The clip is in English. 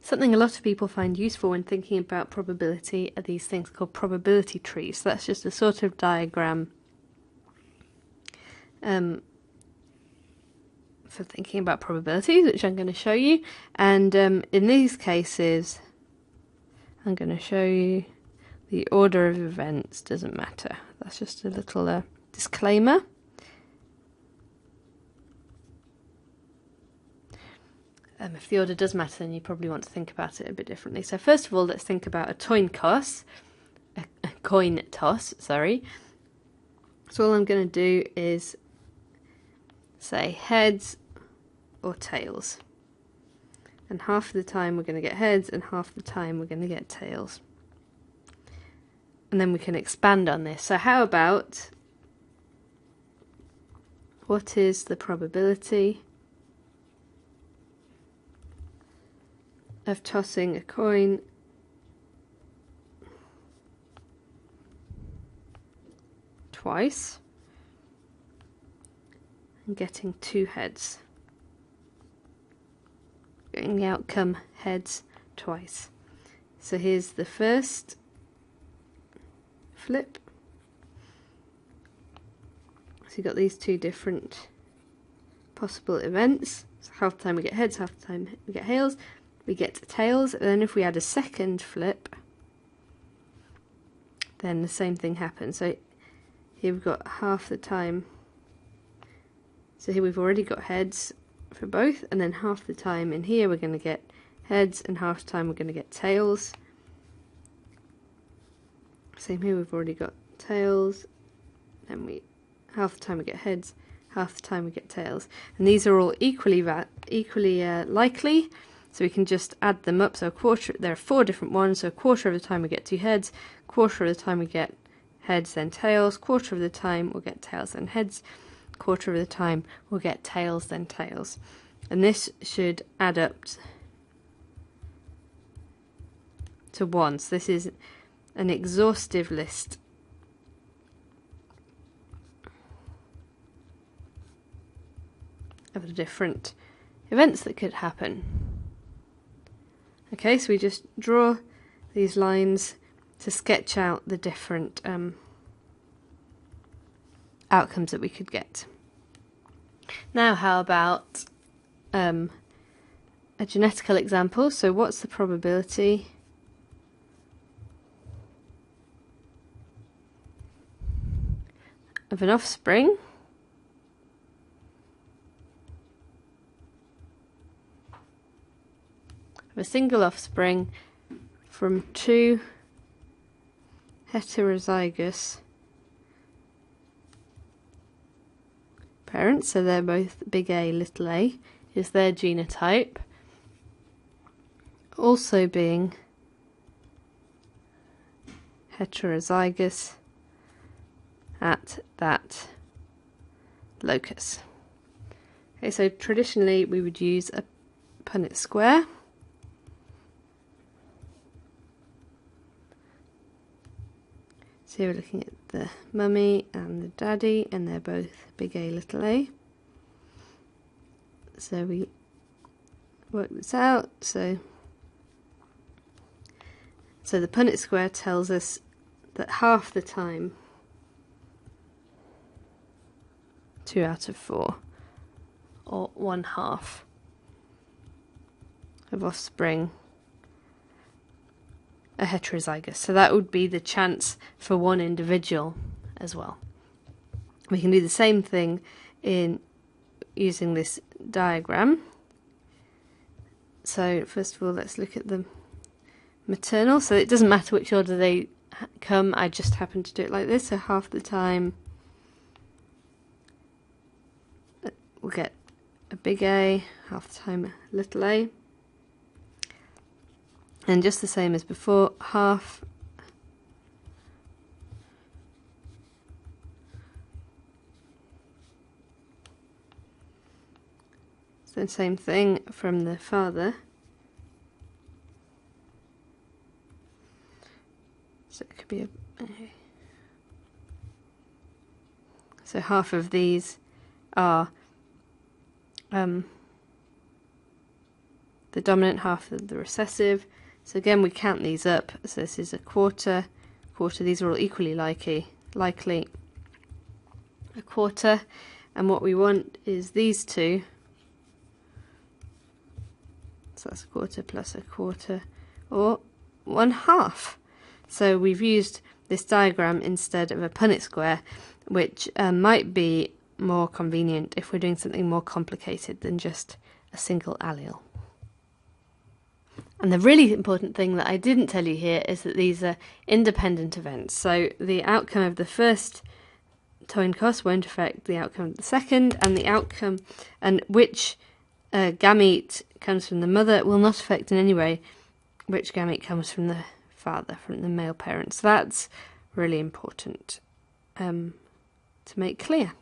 Something a lot of people find useful when thinking about probability are these things called probability trees. So that's just a sort of diagram for thinking about probabilities, which I'm going to show you. And in these cases, I'm going to show you the order of events doesn't matter. That's just a little disclaimer. If the order does matter, then you probably want to think about it a bit differently. So first of all, let's think about a coin toss. So all I'm going to do is say heads or tails. And half of the time we're going to get heads, and half the time we're going to get tails. And then we can expand on this. So how about, what is the probability of tossing a coin twice and getting 2 heads? Getting the outcome heads twice. So here's the first flip. So you've got these 2 different possible events. So half the time we get heads, half the time we get tails. And then if we add a second flip, then the same thing happens. So here we've got half the time. So here we've already got heads for both, and then half the time in here we're going to get heads, and half the time we're going to get tails. Same here, we've already got tails, then half the time we get heads, half the time we get tails. And these are all equally likely, so we can just add them up. So there are 4 different ones, so a quarter of the time we get 2 heads, quarter of the time we get heads then tails, quarter of the time we'll get tails then heads, quarter of the time we'll get tails then tails. And this should add up to 1. So this is an exhaustive list of the different events that could happen. Okay, so we just draw these lines to sketch out the different outcomes that we could get. Now how about a genetical example? So what's the probability of an offspring of a single offspring from 2 heterozygous parents, so they're both big A, little a, is their genotype, also being heterozygous at that locus. Okay, so traditionally we would use a Punnett square. So we're looking at the mummy and the daddy, and they're both big A, little a. So we work this out. So the Punnett square tells us that half the time, 2 out of 4, or 1/2 of offspring are heterozygous. So that would be the chance for one individual as well. We can do the same thing in using this diagram. So first of all, let's look at the maternal. So it doesn't matter which order they come, I just happen to do it like this. So half the time we'll get a big A, half the time a little a. And just the same as before, half so the same thing from the father. So it could be so half of these are the dominant, half of the recessive. So again, we count these up. So this is a quarter, quarter. These are all equally likely, a quarter. And what we want is these two. So that's a quarter plus a quarter, or 1/2. So we've used this diagram instead of a Punnett square, which might be more convenient if we're doing something more complicated than just a single allele. And the really important thing that I didn't tell you here is that these are independent events. So the outcome of the first Toenkos won't affect the outcome of the second, and the outcome and which gamete comes from the mother will not affect in any way which gamete comes from the father, from the male parent. So that's really important to make clear.